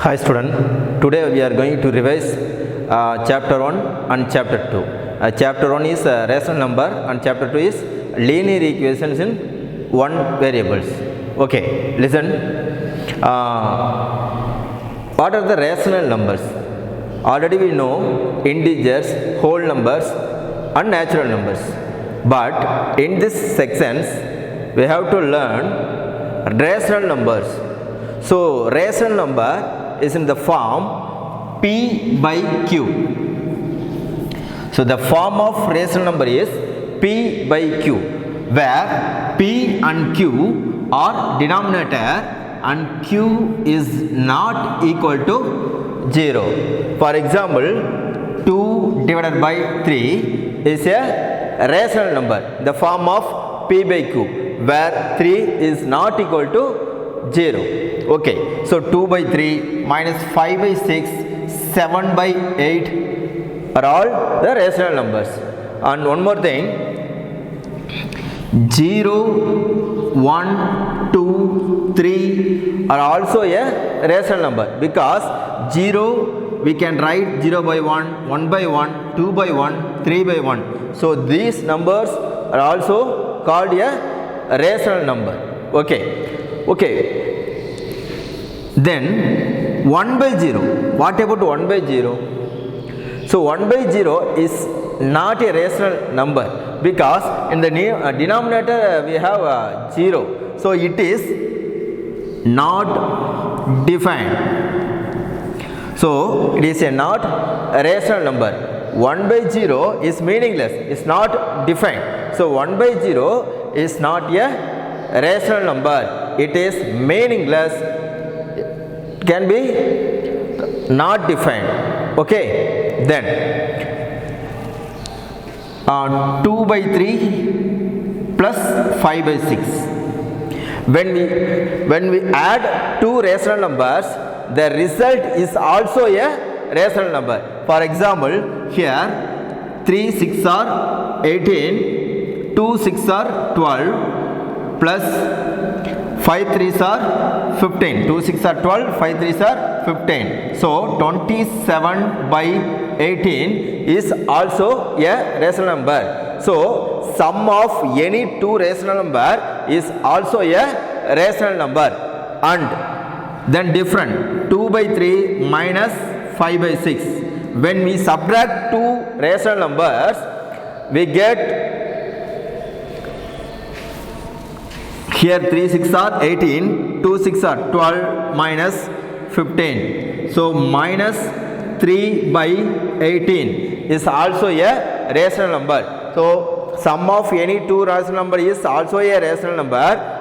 Hi student, today we are going to revise chapter 1 and chapter 2. Chapter 1 is rational number and chapter 2 is linear equations in one variables. Okay, listen. What are the rational numbers? Already we know integers, whole numbers and natural numbers. But in this sections we have to learn rational numbers. So rational number is in the form P by Q. So the form of rational number is P by Q, where P and Q are denominator and Q is not equal to 0. For example, 2 divided by 3 is a rational number, the form of P by Q, where 3 is not equal to 0. Okay, so 2 by 3 minus 5 by 6, 7 by 8 are all the rational numbers. And one more thing, 0, 1, 2, 3 are also a rational number, because 0 we can write 0 by 1, 1 by 1, 2 by 1, 3 by 1. So these numbers are also called a rational number. Okay. Then 1 by 0. What about 1 by 0? So 1 by 0 is not a rational number, because in the denominator we have 0. So it is not defined. So it is a not a rational number. 1 by 0 is meaningless, it's not defined. So 1 by 0 is not a rational number, it is meaningless, can be not defined. Okay, then 2 by 3 plus 5 by 6. When we add two rational numbers, the result is also a rational number. For example, here 3 6 are 18, 2 6 are 12 plus 5 3s are 15. 2 6 are 12, 5 3s are 15. So 27 by 18 is also a rational number. So sum of any two rational number is also a rational number. And then different, 2 by 3 minus 5 by 6. When we subtract two rational numbers, we get here 3 6 are 18, 2 6 are 12 minus 15. So minus 3 by 18 is also a rational number. So sum of any two rational number is also a rational number,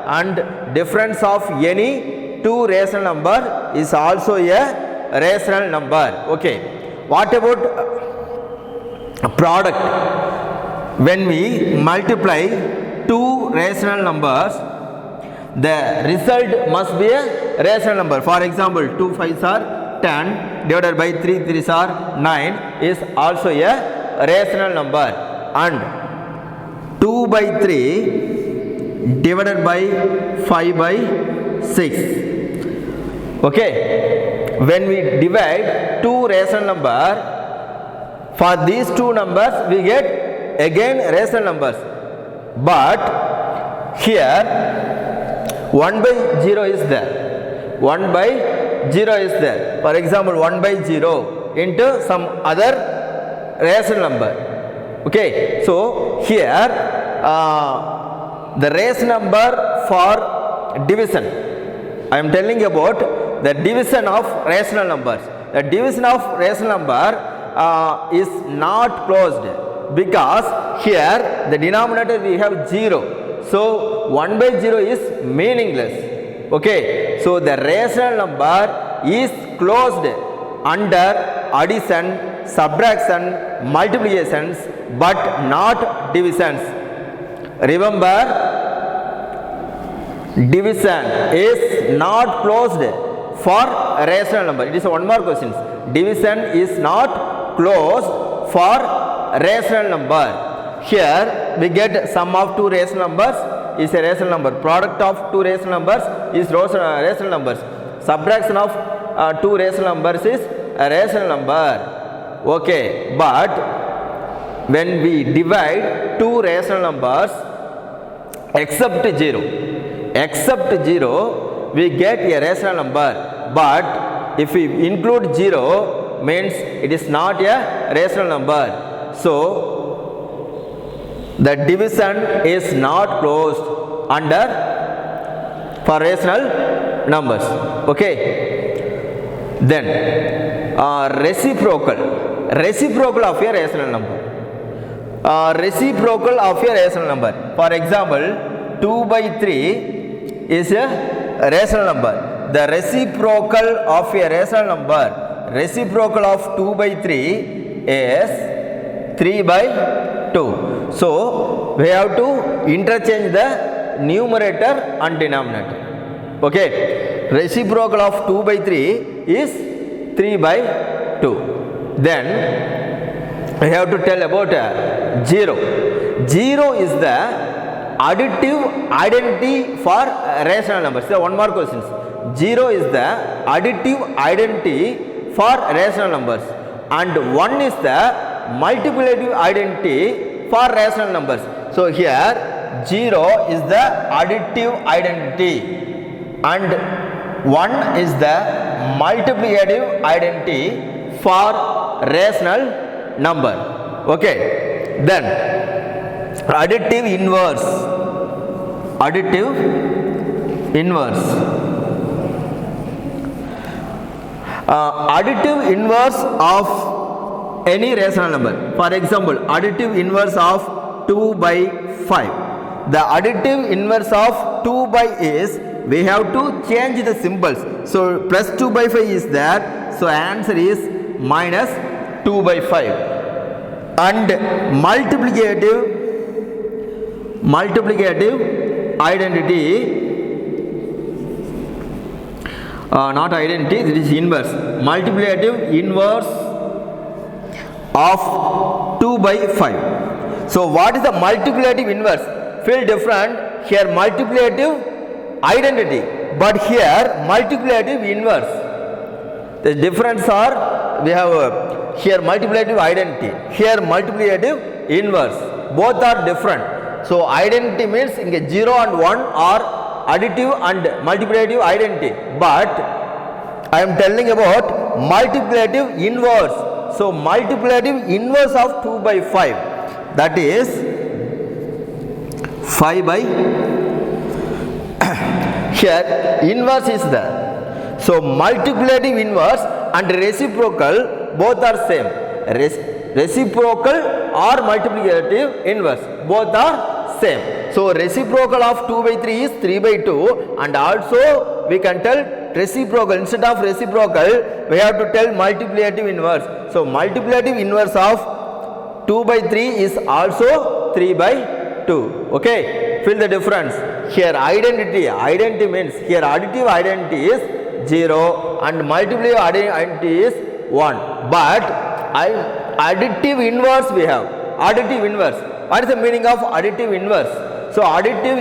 and difference of any two rational number is also a rational number. Okay. What about product? When we multiply two rational numbers, the result must be a rational number. For example, 2 5s are 10 divided by 3 3s are 9 is also a rational number, and 2 by 3 divided by 5 by 6. Okay, when we divide two rational number, for these two numbers we get again rational numbers, but here 1 by 0 is there. 1 by 0 is there. For example, 1 by 0 into some other rational number. Okay, so here the rational number for division. I am telling about the division of rational numbers. The division of rational number is not closed, because here the denominator we have 0. So 1 by 0 is meaningless. Okay, so the rational number is closed under addition, subtraction, multiplications, but not divisions. Remember, division is not closed for rational number. It is one more question. Division is not closed for rational number. Here we get sum of two rational numbers is a rational number. Product of two rational numbers is rational numbers. Subtraction of two rational numbers is a rational number. Okay, but when we divide two rational numbers except 0, we get a rational number, but if we include 0 means it is not a rational number. So the division is not closed under for rational numbers. Okay, then reciprocal of a rational number. Reciprocal of a rational number, for example 2/3 is a rational number. The reciprocal of a rational number, reciprocal of 2/3 is 3/2. So we have to interchange the numerator and denominator. Okay, reciprocal of 2/3 is 3/2. Then we have to tell about 0. 0 is the additive identity for rational numbers. So one more question. 0 is the additive identity for rational numbers, and 1 is the multiplicative identity for rational numbers. So here 0 is the additive identity and 1 is the multiplicative identity for rational number. Okay, then additive inverse. Additive inverse of any rational number. For example, additive inverse of 2/5. The additive inverse of 2/5 is, we have to change the symbols. So plus 2/5 is there, so answer is minus 2/5. And multiplicative identity, not identity, this is inverse. Multiplicative inverse of 2/5. So what is the multiplicative inverse? Feel different. Here multiplicative identity, but here multiplicative inverse. The difference are, we have here multiplicative identity, here multiplicative inverse. Both are different. So identity means 0 and 1 are additive and multiplicative identity, but I am telling about multiplicative inverse. So multiplicative inverse of 2/5, that is 5/, here inverse is there. So multiplicative inverse and reciprocal both are same. Reciprocal or multiplicative inverse both are same. So reciprocal of 2/3 is 3/2, and also we can tell reciprocal, instead of reciprocal we have to tell multiplicative inverse. So multiplicative inverse of 2/3 is also 3/2. Okay, feel the difference. Here identity means, here additive identity is 0 and multiplicative identity is 1, but additive inverse we have. Additive inverse, what is the meaning of additive inverse? So additive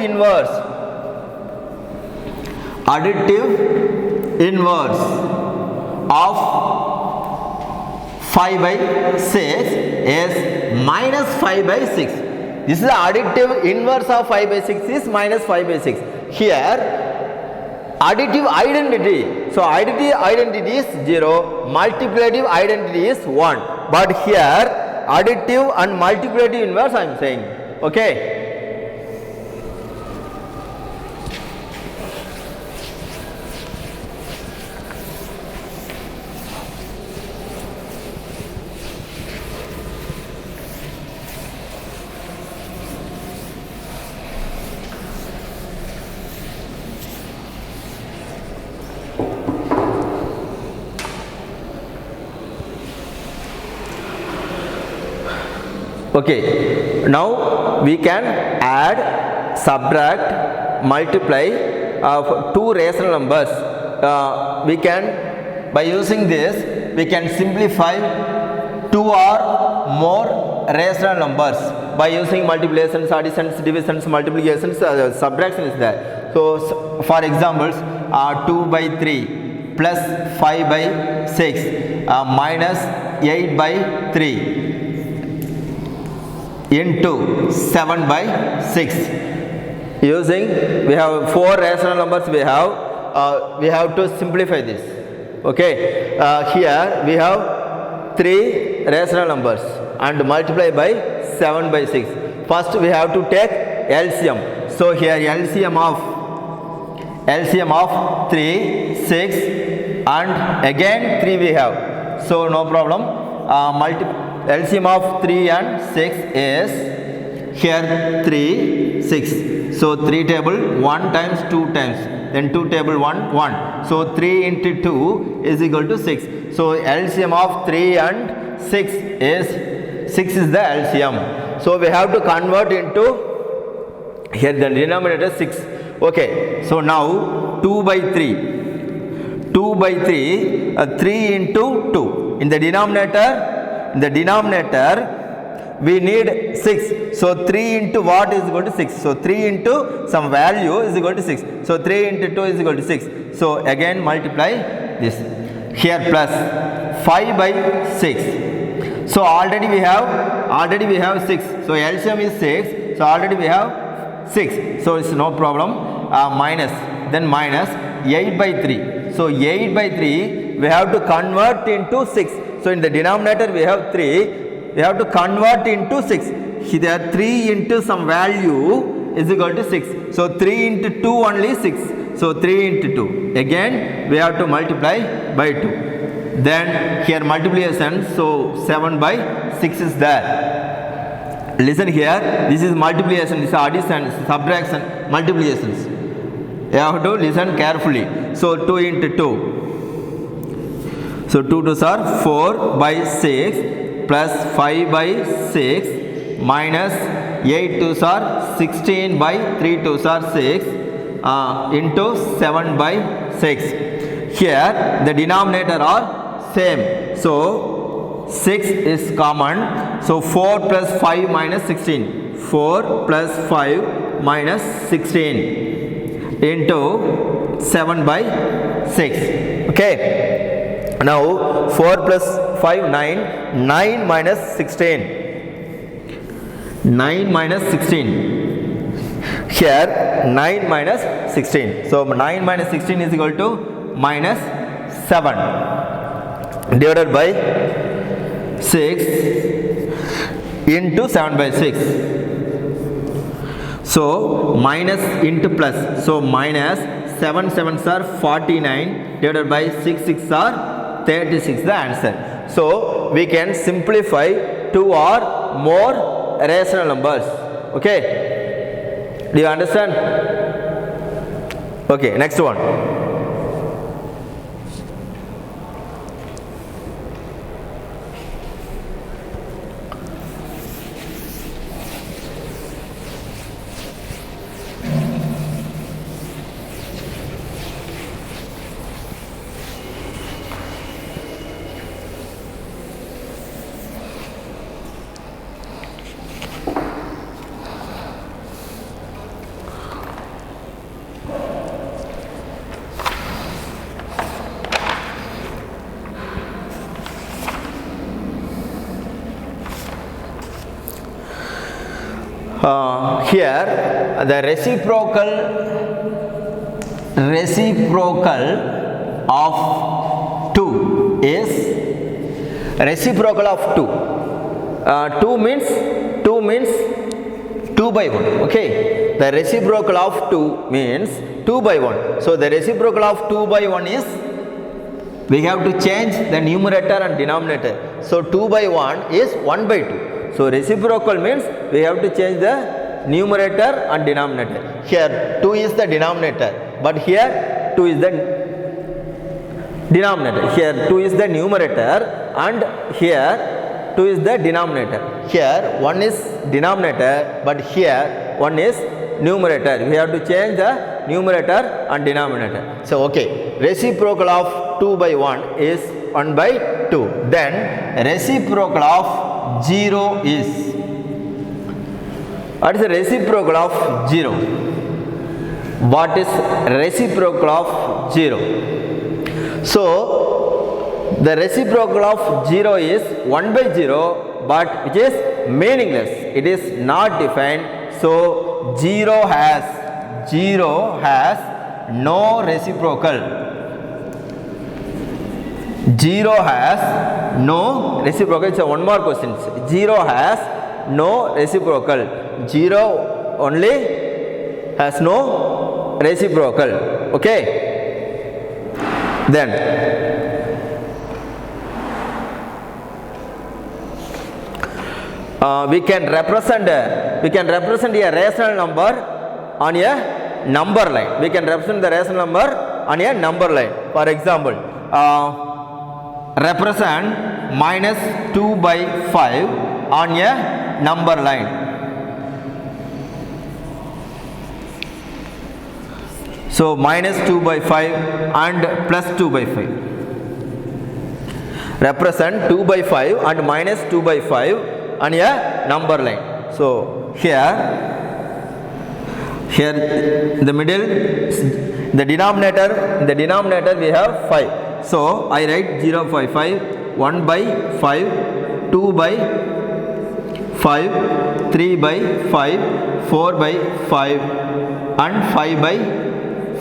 inverse of 5/6 is minus 5/6. This is the additive inverse of 5/6 is minus 5/6. Here additive identity, so additive identity is 0, multiplicative identity is 1, but here additive and multiplicative inverse I am saying. Okay, okay, now we can add, subtract, multiply of two rational numbers. We can, by using this we can simplify two or more rational numbers by using multiplications, additions, divisions, multiplications, subtraction is there. So for examples 2/3 plus 5 by 6 minus 8 by 3 into 7 by 6. Using, we have 4 rational numbers, we have to simplify this. Okay, here we have 3 rational numbers and multiply by 7 by 6. First we have to take LCM. So here LCM of 3, 6 and again 3 we have. So no problem. LCM of 3 and 6 is here 3, 6. So 3 table 1 times 2 times. Then 2 table 1, 1. So 3 into 2 is equal to 6. So LCM of 3 and 6 is the LCM. So we have to convert into, here the denominator 6. Okay, so now 2 by 3. 2 by 3, 3 into 2. In the denominator we need 6. So 3 into what is equal to 6? So 3 into some value is equal to 6. So 3 into 2 is equal to 6. So again multiply this. Here plus 5 by 6. So already we have 6. So LCM is 6. So already we have 6. So it's no problem. Minus 8 by 3. So 8 by 3 we have to convert into 6. So in the denominator we have 3. We have to convert into 6. Here 3 into some value is equal to 6. So 3 into 2 only 6. So 3 into 2. Again we have to multiply by 2. Then here multiplication. So 7 by 6 is there. Listen here. This is multiplication. This is addition, subtraction, multiplications. You have to listen carefully. So 2 into 2. So 2 2s are 4 by 6 plus 5 by 6 minus 8 2s are 16 by 3 2s are 6 into 7 by 6. Here the denominator are same. So 6 is common. So 4 plus 5 minus 16. 4 plus 5 minus 16 into 7 by 6. Okay. Now 4 plus 5, 9. 9 minus 16. 9 minus 16. Here 9 minus 16. So 9 minus 16 is equal to minus 7 divided by 6 into 7 by 6. So minus into plus. So minus 7 7s are 49 divided by 6 6 are 36 the answer. So we can simplify 2 or more rational numbers. Okay, do you understand? Okay, next one. Here the reciprocal of 2 is reciprocal of 2. 2 means 2 by 1. Okay, the reciprocal of 2 means 2 by 1. So the reciprocal of 2 by 1 is, we have to change the numerator and denominator. So 2 by 1 is 1 by 2. So reciprocal means we have to change the numerator and denominator. Here 2 is the denominator, but here 2 is the denominator. Here 2 is the numerator and here 2 is the denominator. Here 1 is denominator, but here 1 is numerator. We have to change the numerator and denominator. So okay, reciprocal of 2 by 1 is 1 by 2. Then reciprocal of 0 is, what is the reciprocal of 0? What is reciprocal of 0? So the reciprocal of 0 is 1 by 0, but which is meaningless. It is not defined. So 0 has no reciprocal. 0 has no reciprocal. It's a one more question. 0 has no reciprocal. 0 only has no reciprocal. Okay. Then we can represent a rational number on a number line. We can represent the rational number on a number line. For example, represent minus 2 by 5 on a number line. So minus 2 by 5 and plus 2 by 5. Represent 2 by 5 and minus 2 by 5 on a number line. So here in the middle, the denominator we have 5. So I write 0 by 5, 1 by 5, 2 by 5, 3 by 5, 4 by 5 and 5 by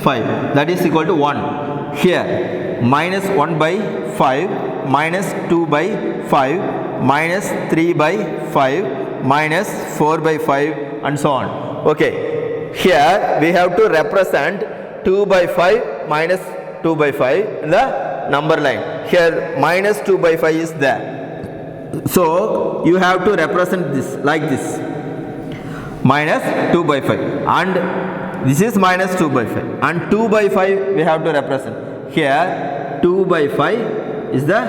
5. That is equal to 1. Here minus 1 by 5, minus 2 by 5, minus 3 by 5, minus 4 by 5 and so on. Okay. Here we have to represent 2 by 5 minus 2 by 5 in the number line. Here minus 2 by 5 is there. So you have to represent this like this. Minus 2 by 5 and this is minus 2 by 5 and 2 by 5 we have to represent. Here 2 by 5 is the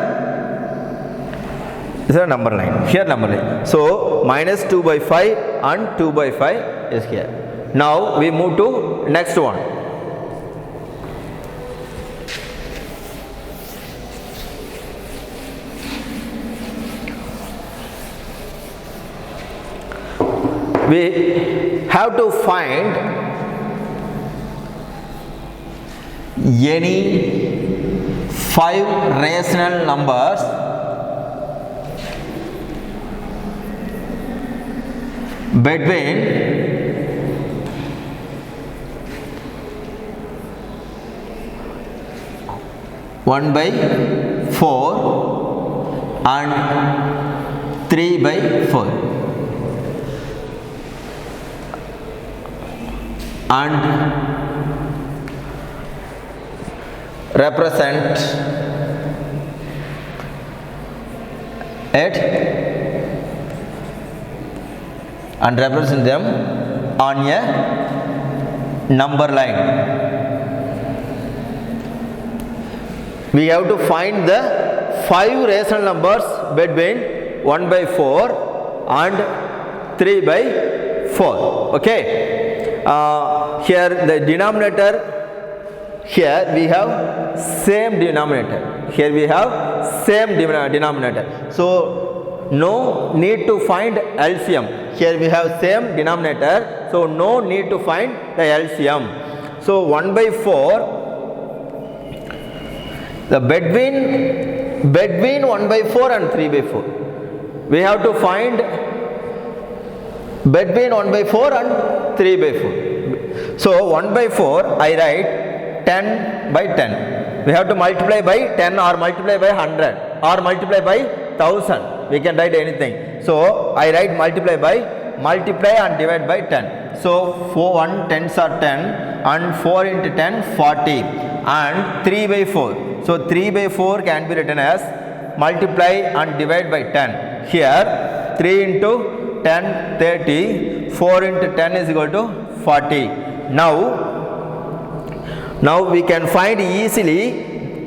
number line. Here number line. So minus 2 by 5 and 2 by 5 is here. Now we move to next one. We have to find any 5 rational numbers between 1 by 4 and 3 by 4 and represent it and represent them on a number line. We have to find the 5 rational numbers between 1 by 4 and 3 by 4. Okay. Here the denominator, here we have same denominator. Here we have same denominator. So no need to find LCM. Here we have same denominator. So no need to find the LCM. So 1 by 4, the between 1 by 4 and 3 by 4. We have to find between 1 by 4 and 3 by 4. So 1 by 4 I write 10 by 10. We have to multiply by 10 or multiply by 100 or multiply by 1000. We can write anything. So I write multiply and divide by 10. So 1 tens are 10 and 4 into 10 40 and 3 by 4. So 3 by 4 can be written as multiply and divide by 10. Here 3 into 10 30, 4 into 10 is equal to 40. Now we can find easily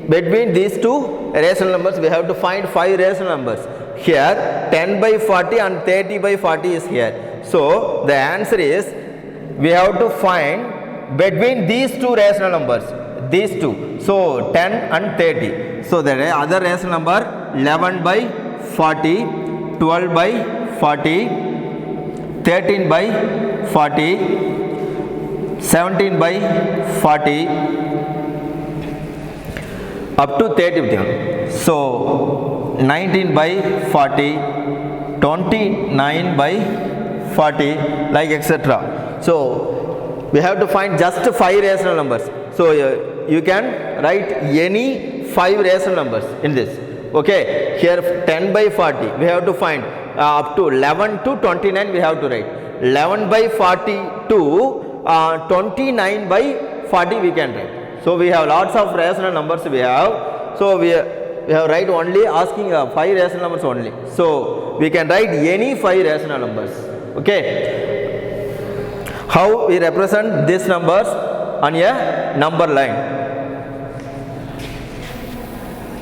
between these two rational numbers. We have to find 5 rational numbers. Here 10 by 40 and 30 by 40 is here. So the answer is we have to find between these two rational numbers, these two. So 10 and 30. So the other rational number 11 by 40, 12 by 40, 13 by 40, 17 by 40, up to 30. So 19 by 40, 29 by 40, like etc. So we have to find just 5 rational numbers. So you can write any 5 rational numbers in this. Okay, here 10 by 40 we have to find up to 11 to 29 we have to write. 11 by 40 to 29 by 40 we can write. So we have lots of rational numbers we have. So we have write only asking 5 rational numbers only. So we can write any 5 rational numbers. Okay. How we represent these numbers on a number line?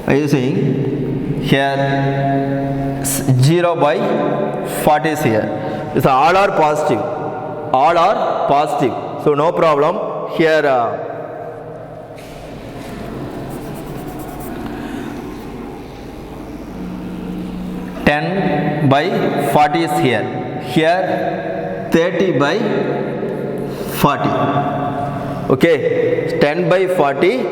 Are you seeing? Here 0 by 40 is here. So all are positive. All are positive. So no problem. Here 10 by 40 is here. Here 30 by 40. Okay, 10 by 40,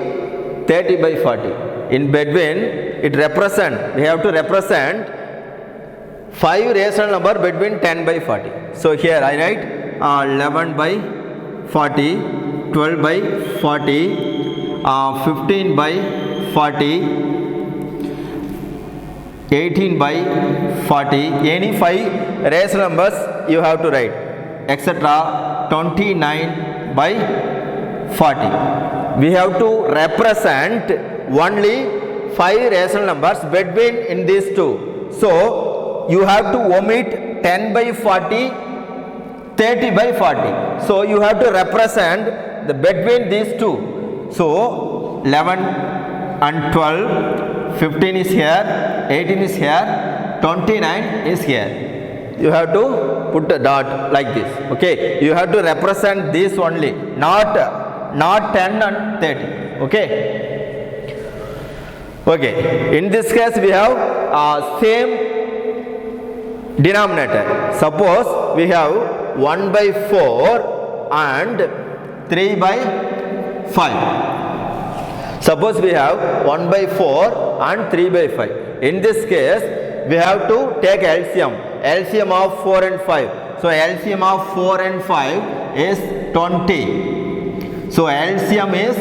30 by 40. In between, it represent, we have to represent 5 rational number between 10 by 40. So here I write 11 by 40, 12 by 40, 15 by 40, 18 by 40. Any 5 rational numbers you have to write, etc. 29 by 40. We have to represent only 5 rational numbers between in these two. So you have to omit 10 by 40, 30 by 40. So you have to represent the between these two. So 11 and 12, 15 is here, 18 is here, 29 is here. You have to put a dot like this. Okay, you have to represent this only, not 10 and 30. Okay. Okay. In this case, we have same denominator. Suppose we have 1 by 4 and 3 by 5. Suppose we have 1 by 4 and 3 by 5. In this case, we have to take LCM. LCM of 4 and 5. So LCM of 4 and 5 is 20. So LCM is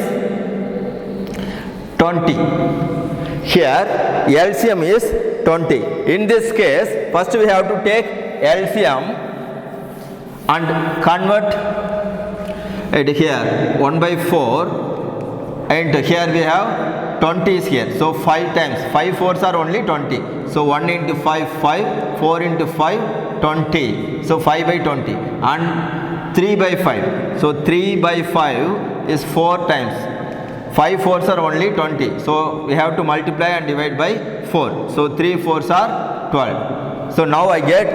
20. Here LCM is 20. In this case, first we have to take LCM and convert it here 1 by 4, and here we have 20 is here. So 5 times 5 fours are only 20. So 1 into 5 5, 4 into 5 20. So 5 by 20 and 3 by 5. So 3 by 5 is 4 times. 5 fours are only 20. So we have to multiply and divide by 4. So 3 fours are 12. So now I get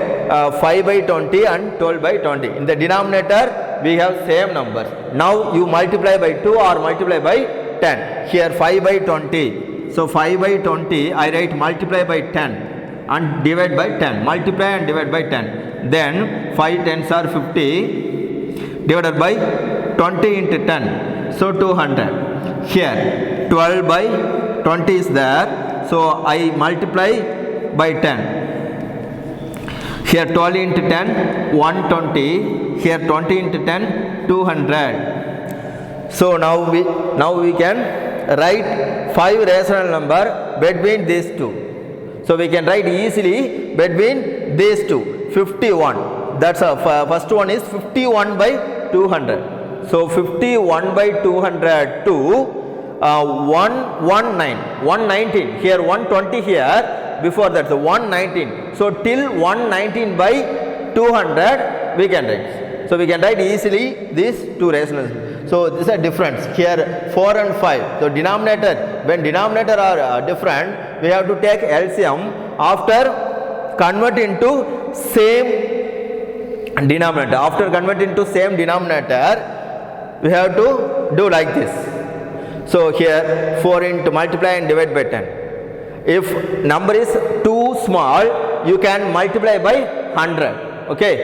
5 by 20 and 12 by 20. In the denominator we have same numbers. Now you multiply by 2 or multiply by 10. Here 5 by 20. So 5 by 20 I write multiply by 10 and divide by 10. Multiply and divide by 10. Then 5 tens are 50 divided by 20 into 10. So 200. Here 12 by 20 is there. So I multiply by 10. Here 12 into 10 120. Here 20 into 10 200. So now we can write 5 rational number between these two. So we can write easily between these two. 51. That's first one is 51 by 200. So 51 by 200 to 119. Here 120 here, before that so 119. So till 119 by 200 we can write. So we can write easily these two rationals. So this is a difference. Here 4 and 5. So denominator, when denominator are different, we have to take LCM after convert into same denominator. After convert into same denominator, we have to do like this. So here 4 into multiply and divide by 10. If number is too small, you can multiply by 100. Okay.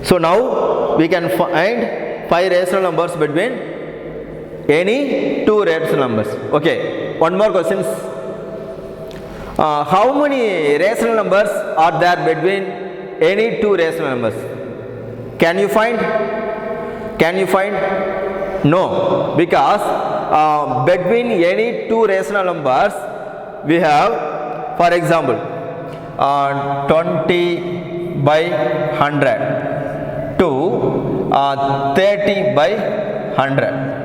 So now we can find 5 rational numbers between any two rational numbers. Okay, one more questions. How many rational numbers are there between any two rational numbers? Can you find? Can you find? No, because between any two rational numbers we have, for example, 20 by 100 to 30 by 100.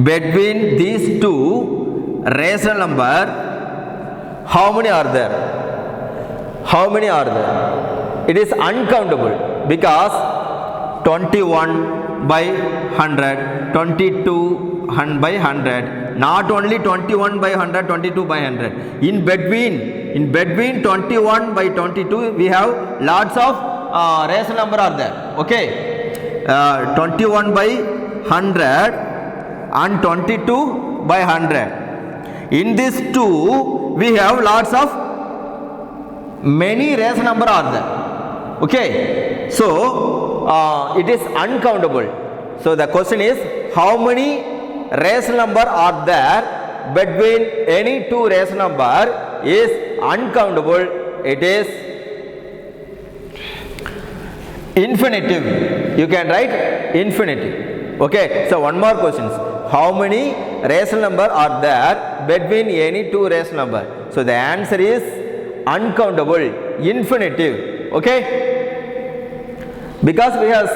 Between these two rational number, how many are there? How many are there? It is uncountable, because 21 by 100, 22 by 100, not only 21 by 100, 22 by 100. In between 21 by 22, we have lots of rational number are there. Okay, 21 by 100 and 22 by 100. In these two, we have lots of many rational number are there. Okay, so it is uncountable. So the question is, how many rational number are there between any two rational number is uncountable. It is infinitive. You can write infinitive. Okay, so one more question. How many rational number are there between any two rational number? So the answer is uncountable, infinitive. Okay, because we have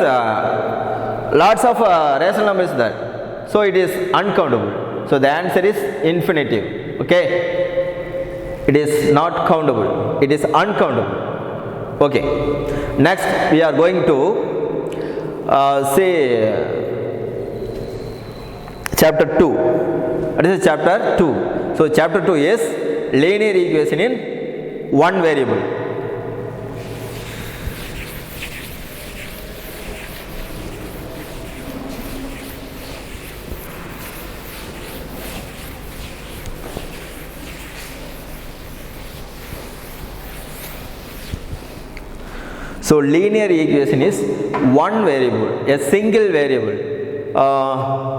lots of rational numbers there, so it is uncountable. So the answer is infinitive. Okay, it is not countable, it is uncountable. Okay, next we are going to say chapter 2. What is chapter 2? So chapter 2 is linear equation in one variable. So linear equation is one variable, a single variable.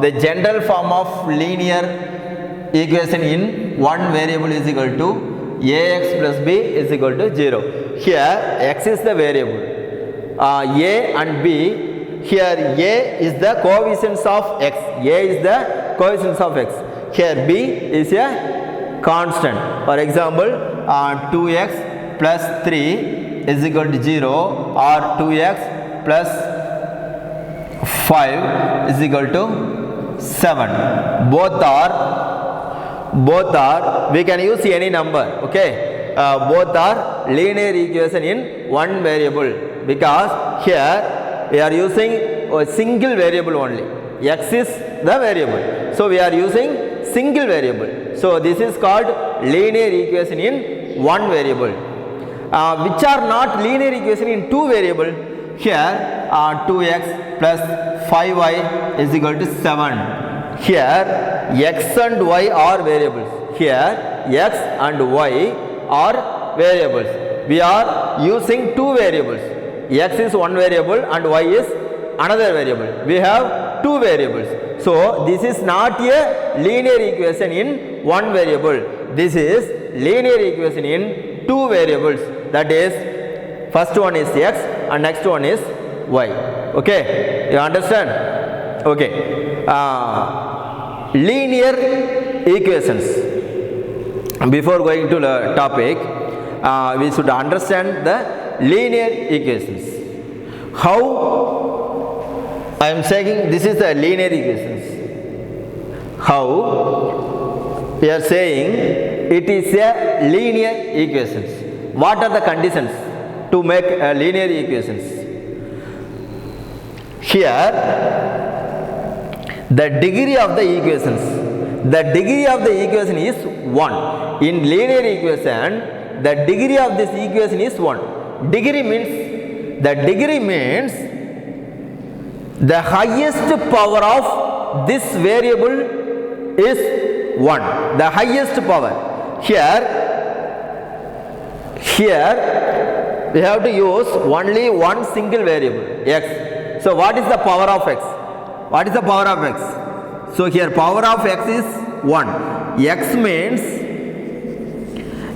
The general form of linear equation in one variable is equal to ax plus b is equal to 0. Here x is the variable, a and b. Here a is the coefficients of x. A is the coefficients of x. Here b is a constant. For example, 2x plus 3 is equal to 0, or 2x plus 5 is equal to 7. Both are we can use any number. Okay, both are linear equation in one variable, because here we are using a single variable only. X is the variable, so we are using single variable. So this is called linear equation in one variable. Which are not linear equation in two variable. Here 2x plus 5y is equal to 7. Here x and y are variables. Here x and y are variables. We are using two variables. X is one variable and y is another variable. We have two variables. So this is not a linear equation in one variable. This is linear equation in two variables. That is, first one is x and next one is y. Okay, you understand? Okay, linear equations. Before going to the topic, we should understand the linear equations. How I am saying this is the linear equations. How we are saying it is a linear equations. What are the conditions to make linear equations? Here, the degree of the equations. The degree of the equation is 1. In linear equation, the degree of this equation is 1. Degree means the highest power of this variable is 1. The highest power. Here we have to use only one single variable, x. So what is the power of x? What is the power of x? So here power of x is 1. X means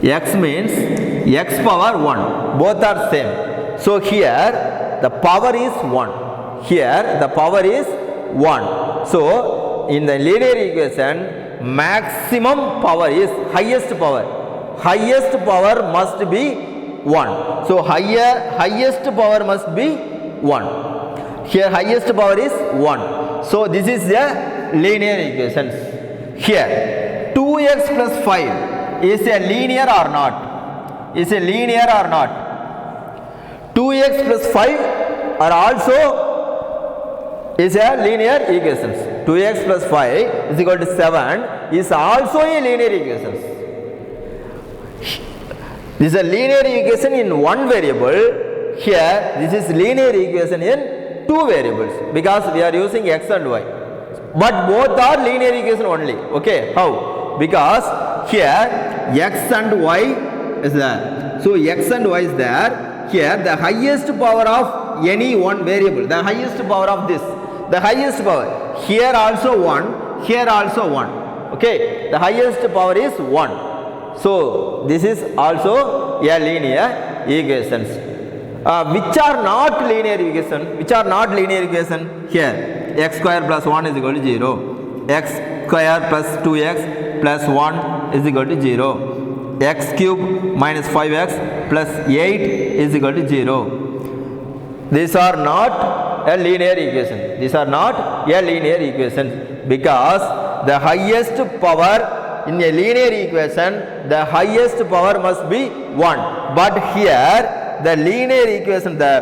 x power 1. Both are same. So here the power is 1. Here the power is 1. So in the linear equation, maximum power is highest power. Highest power must be 1. So highest power must be 1. Here highest power is 1. So this is the linear equations. Here 2x plus 5 is a linear or not? Is a linear or not? 2x plus 5 are also is a linear equations. 2x plus 5 is equal to 7 is also a linear equations. This is a linear equation in one variable. Here this is linear equation in two variables because we are using x and y. But both are linear equation only. Okay, how? Because here x and y is there. So x and y is there. Here the highest power of any one variable, the highest power of this, the highest power. Here also 1, here also 1. Okay, the highest power is 1. So this is also a linear equations. Which are not linear equation? Which are not linear equation? Here x square plus 1 is equal to 0. X square plus 2x plus 1 is equal to 0. X cube minus 5x plus 8 is equal to 0. These are not a linear equation. These are not a linear equation because the highest power in a linear equation, the highest power must be 1. But here the linear equation, the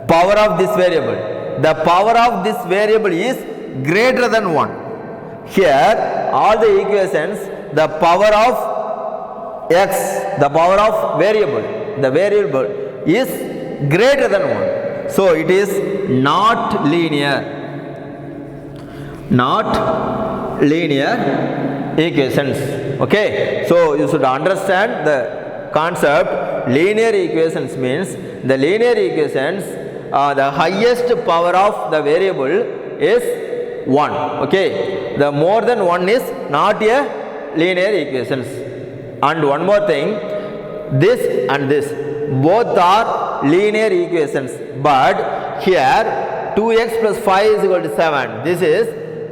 power of this variable, the power of this variable is greater than 1. Here all the equations, the power of x, the power of variable, the variable is greater than 1. So it is not linear. Not linear equations. Okay, so you should understand the concept. Linear equations means the linear equations, the highest power of the variable is 1. Okay, the more than 1 is not a linear equations. And one more thing, this and this both are linear equations, but here 2x plus 5 is equal to 7. This is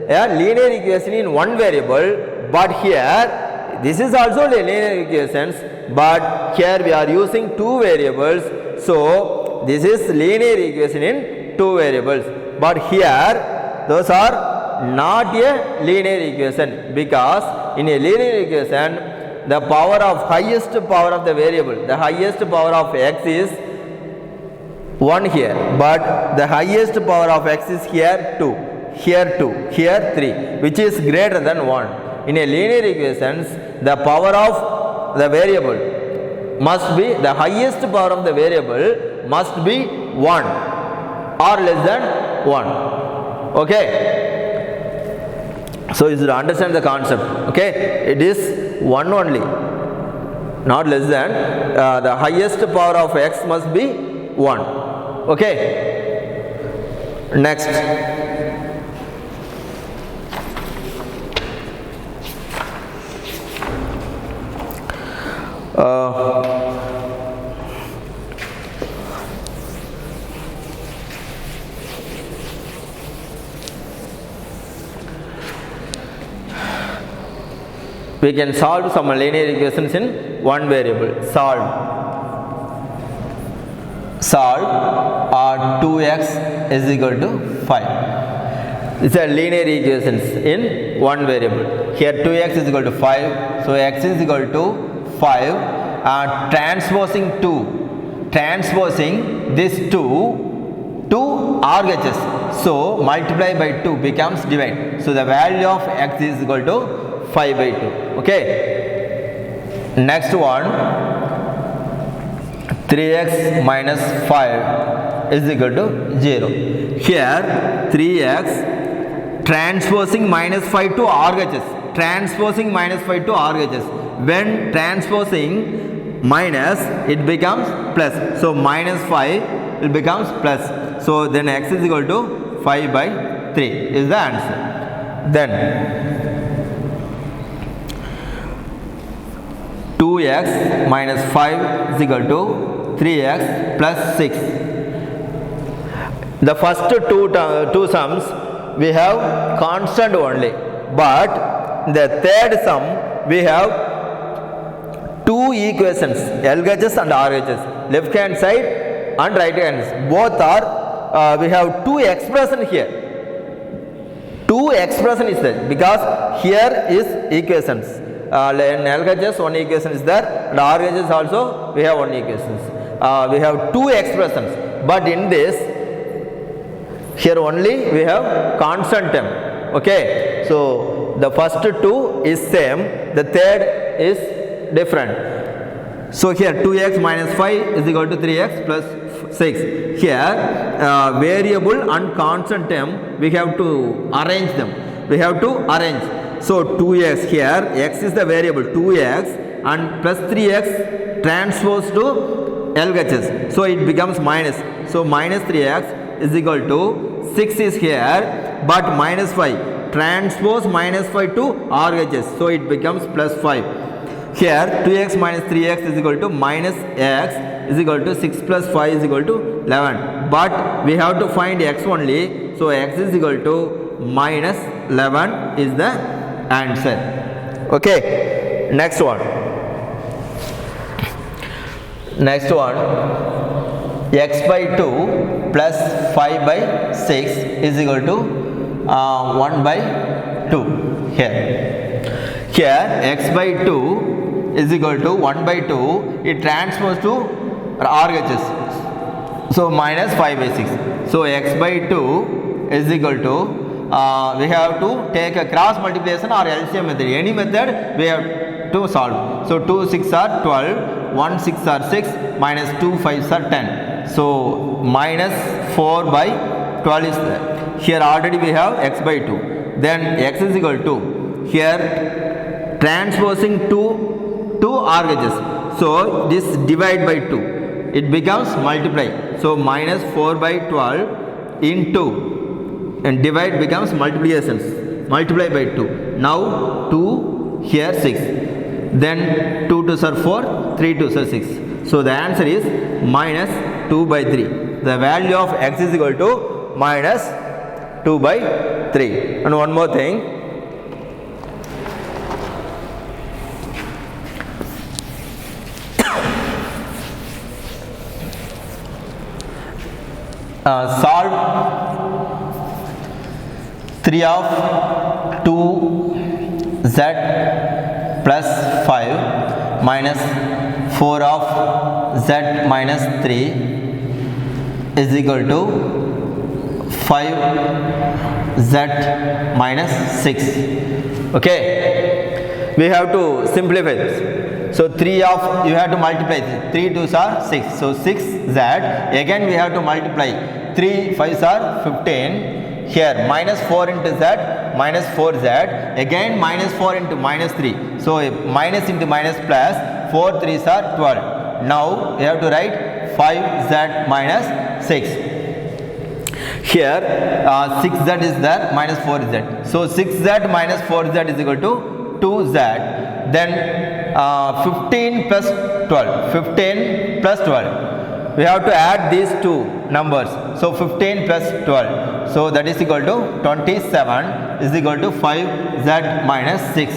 a linear equation in one variable, but here this is also a linear equations, but here we are using two variables. So this is linear equation in two variables, but here those are not a linear equation because in a linear equation the power of highest power of the variable, the highest power of x is 1 here, but the highest power of x is here 2, here 2, here 3, which is greater than 1. In a linear equations, the power of the variable must be, the highest power of the variable must be 1 or less than 1. Okay. So you should understand the concept. Okay, it is 1 only, not less than. The highest power of x must be 1. Okay. Next. We can solve some linear equations in one variable. Solve 2x is equal to 5. It's a linear equations in one variable. Here 2x is equal to 5. So x is equal to 5. Transposing this 2 to RHS. So multiply by 2 becomes divide. So the value of x is equal to 5 by 2. Okay. Next one, 3x minus 5 is equal to 0. Here 3x transposing minus 5 to RHS. Transposing minus 5 to RHS. When transposing minus, it becomes plus. So minus 5 it becomes plus. So then x is equal to 5 by 3 is the answer. Then 2x minus 5 is equal to 3x plus 6. The first two sums we have constant only, but the third sum we have two equations, LHS and RHS, left hand side and right hand side. Both are we have two expression here. Two expression is there because here is equations. In LHS one equation is there, and RHS also we have one equations. We have two expressions, but in this here only we have constant term. Okay, so the first two is same, the third is different. So here 2x minus 5 is equal to 3x plus 6. Here variable and constant term we have to arrange them. We have to arrange. So 2x here, x is the variable, 2x and plus 3x transpose to LHS. So it becomes minus. So minus 3x is equal to 6 is here, but minus 5 transpose minus 5 to RHS. So it becomes plus 5. Here 2x minus 3x is equal to minus x is equal to 6 plus 5 is equal to 11. But we have to find x only. So x is equal to minus 11 is the answer. Okay, next one. Next one, x by 2 plus 5 by 6 is equal to 1 by 2 here. Here x by 2 is equal to 1 by 2, it transposes to RHS. So minus 5 by 6. So x by 2 is equal to we have to take a cross multiplication or LCM method. Any method we have to solve. So 2 6 are 12, 1 6 are 6, minus 2 5 are 10. So minus 4 by 12 is there. Here already we have x by 2. Then x is equal to here transposing 2 to RHS. So this divide by 2. It becomes multiply. So minus 4 by 12 into and divide becomes multiplications. Multiply by 2. Now 2 here 6. Then 2 2s are 4, 3 2s are 6. So the answer is minus 2 by 3. The value of x is equal to minus 2 by 3. And one more thing. Solve 3 of 2z plus 5 minus 4 of z minus 3 is equal to 5z minus 6. Okay, we have to simplify this. So 3 of, you have to multiply this. 3 2s are 6. So 6z, again we have to multiply. 3 5s are 15. Here minus 4 into z, minus 4z, again minus 4 into minus 3. So minus into minus plus, 4 3s are 12. Now you have to write 5z minus 6. Here 6z is there, minus 4z. So 6z minus 4z is equal to 2z. Then 15 plus 12, 15 plus 12. We have to add these two numbers. So 15 plus 12. So that is equal to 27 is equal to 5z minus 6.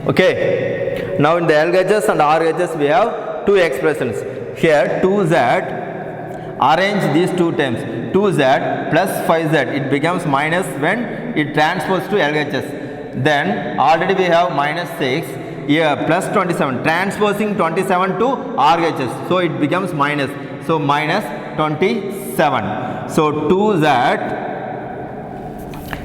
Okay. Now in the LHS and RHS we have two expressions. Here 2z, arrange these two terms. 2z plus 5z, it becomes minus when it transposes to LHS. Then already we have minus 6. Here plus 27, transposing 27 to RHS. So it becomes minus. So minus 27. So 2z,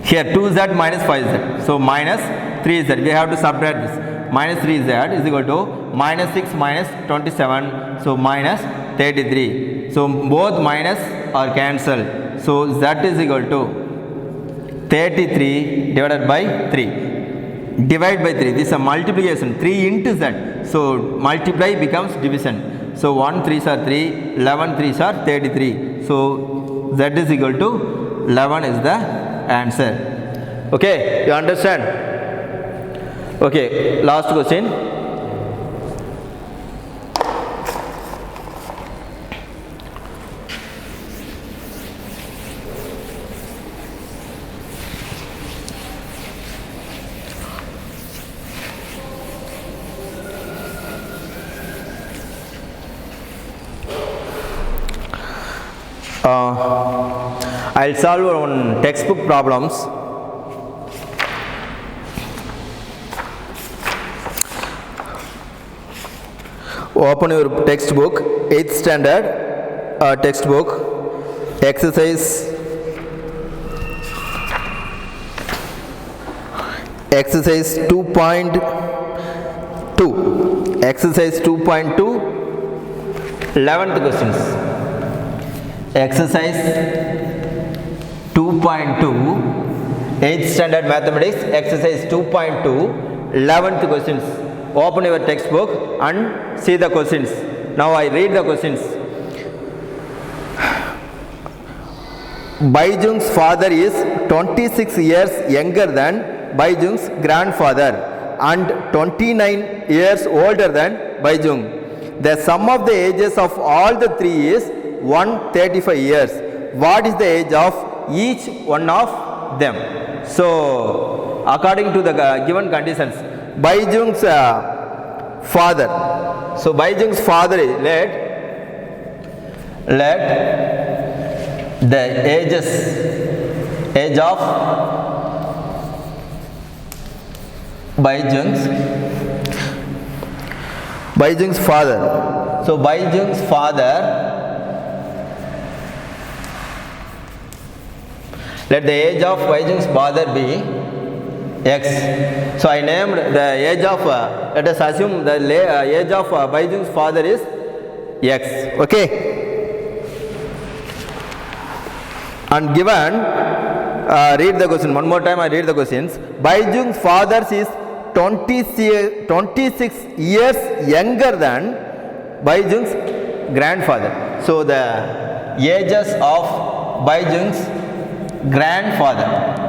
here 2z minus 5z. So minus 3z. We have to subtract this. Minus 3z is equal to minus 6 minus 27. So minus 33. So both minus are cancelled. So z is equal to 33 divided by 3. Divide by 3. This is a multiplication. 3 into z. So multiply becomes division. So 1 3s are 3, 11 3s are 33. So z is equal to 11 is the answer. Okay, you understand? Okay, last question. I'll solve one textbook problems. Open your textbook, 8th standard textbook, exercise 2.2, exercise 2.2, 11th questions. Exercise 2.2, 8th standard mathematics, exercise 2.2, 11th questions. Open your textbook and see the questions. Now I read the questions. Baijung's father is 26 years younger than Baijung's grandfather and 29 years older than Baijung. The sum of the ages of all the three is 135 years. What is the age of each one of them? So, according to the given conditions, Baijung's father. So, Baijung's father is let the age of Baijung's father. So, Baijung's father, let the age of Baijung's father be X. So I named the age of, let us assume the age of Baijung's father is X. Okay. And given, read the question, one more time I read the questions. Baijung's father is 26 years younger than Baijung's grandfather. So the ages of Baijung's grandfather.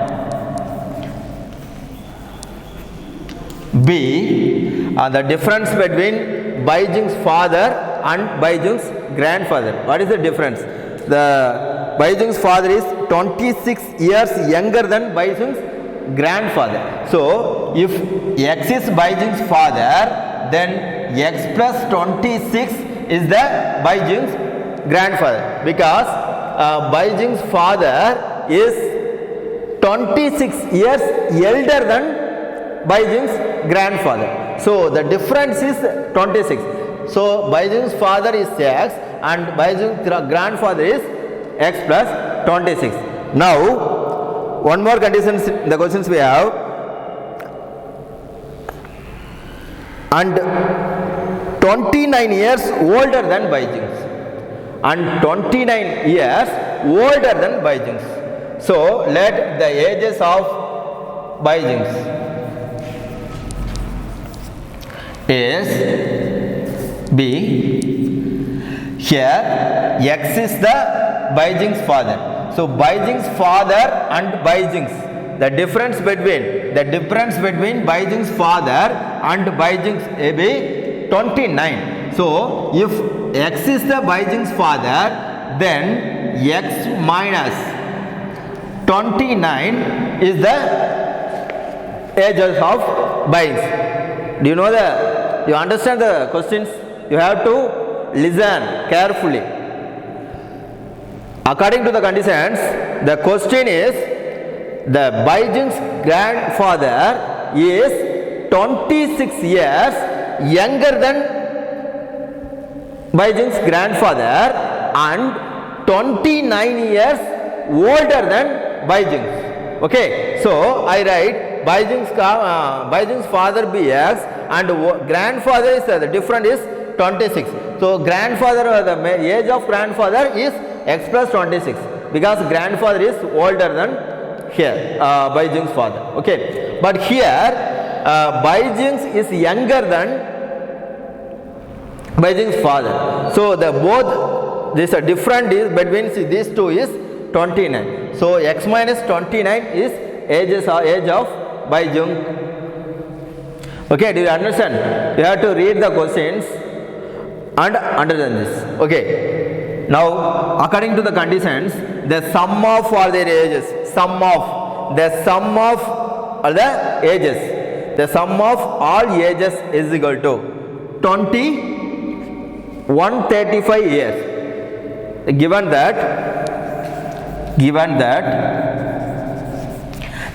B, the difference between Baijung's father and Baijung's grandfather. What is the difference? The Baijung's father is 26 years younger than Baijung's grandfather. So, if X is Baijung's father, then X plus 26 is the Baijung's grandfather, because Baijung's father is 26 years elder than Baijung's grandfather. So the difference is 26. So Baijung's father is X and Baijung's grandfather is X plus 26. Now, one more condition, the questions we have, and 29 years older than Baijung's and 29 years older than Baijung's. So let the ages of Baijung's is B. Here X is the Baijung's father. So Baijung's father and Baijung's, the difference between Baijung's father and Baijung's be 29. So if X is the Baijung's father, then X minus 29 is the ages of Baijung's. Do you know you understand the questions? You have to listen carefully. According to the conditions, the question is, the Baijung's grandfather is 26 years younger than Baijung's grandfather and 29 years older than Baijung's. Okay, so I write Baijung's father be X and grandfather is the difference is 26. So grandfather, the age of grandfather is X plus 26, because grandfather is older than here Baijung's father. Okay, but here Baijung's is younger than Baijung's father. So the both this difference is between these two is 29. So X minus 29 is age of Baijung. Okay, do you understand? You have to read the questions and understand this. Okay. Now, according to the conditions, the sum of all their ages, the sum of all the ages, the sum of all ages is equal to 135 years. Given that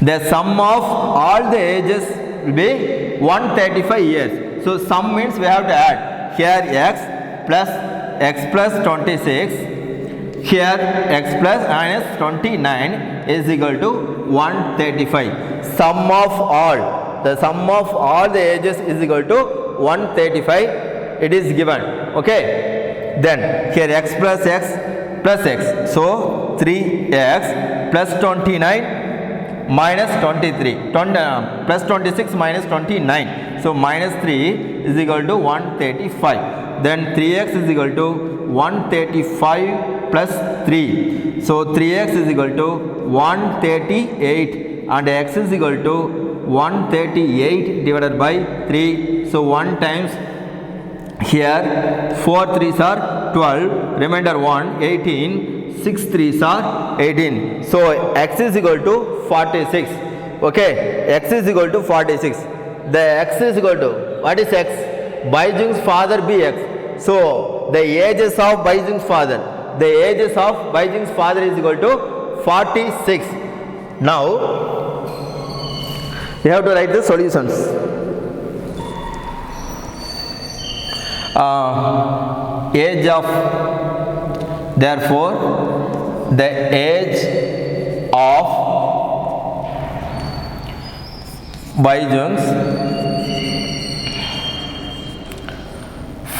the sum of all the ages will be 135 years. So sum means we have to add here x plus 26, here x plus minus 29 is equal to 135. Sum of all the ages is equal to 135. It is given. Okay. Then here x plus x plus x. So 3x plus 29 minus 23, plus 26 minus 29. So minus 3 is equal to 135. Then 3x is equal to 135 plus 3. So 3x is equal to 138 and x is equal to 138 divided by 3. So 1 times here 4 3s are 12, remainder 1, 18. 6 3s are 18. So x is equal to 46. Okay, x is equal to 46. The x is equal to, what is x? Baijung's father bx. So the ages of Baijung's father, is equal to 46. Now we have to write the solutions. Age of, therefore the age of Baijung's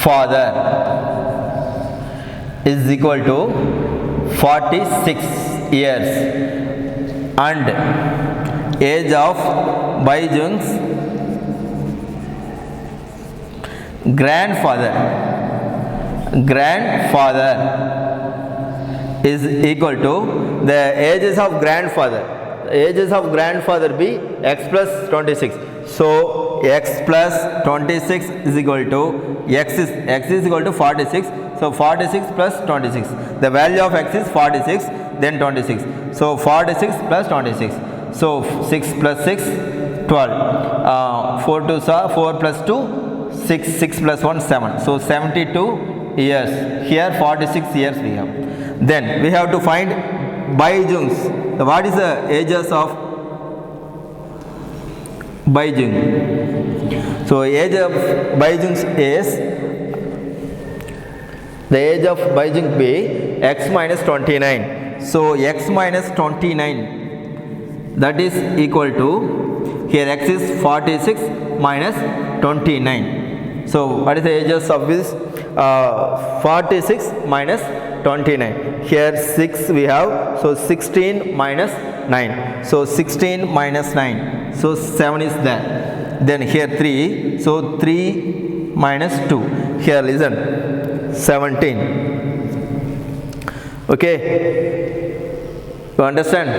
father is equal to 46 years and age of Baijung's grandfather is equal to the ages of grandfather. The ages of grandfather be x plus 26. So x plus 26 is equal to x is equal to 46. So 46 plus 26. The value of x is 46, then 26. So 46 plus 26. So 6 plus 6, 12. 4 2 4 plus 2, 6. 6 plus 1, 7. So 72 years. Here 46 years we have. Then we have to find Baijung's. What is the ages of Baijung? So age of Baijung's is, the age of Baijung be x minus 29. So x minus 29, that is equal to, here x is 46 minus 29. So what is the ages of this? 46 minus 29. Here 6 we have, so 16 minus 9. So 16 minus 9. So 7 is there. Then here 3. So 3 minus 2. Here listen, 17. Okay. You understand?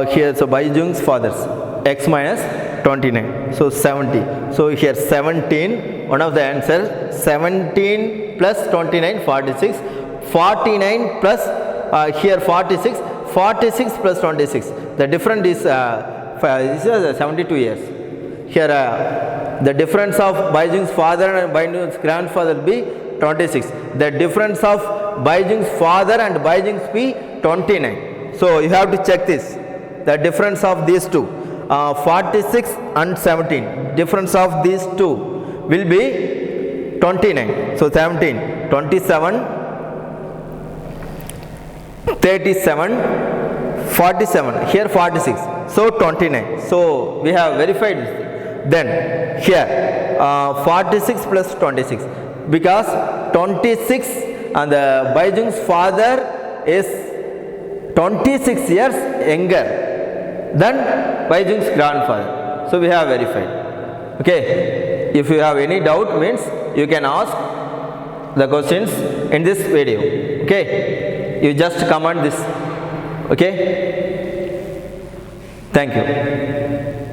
Here so Baijung's fathers, x minus 29. So 70. So here 17, one of the answers, 17 plus 29, 46. 49 plus here 46. 46 plus 26. The difference is 72 years. Here the difference of Baijung's father and Baijung's grandfather be 26. The difference of Baijung's father and Baijung's be 29. So you have to check this. The difference of these two, 46 and 17. Difference of these two will be 29. So 17, 27, 37, 47. Here 46. So 29. So we have verified this. Then here 46 plus 26, because 26 and the Baijung's father is 26 years younger than Baijung's grandfather. So we have verified. Okay. If you have any doubt, means you can ask the questions in this video. Okay. You just comment this. Okay. Thank you.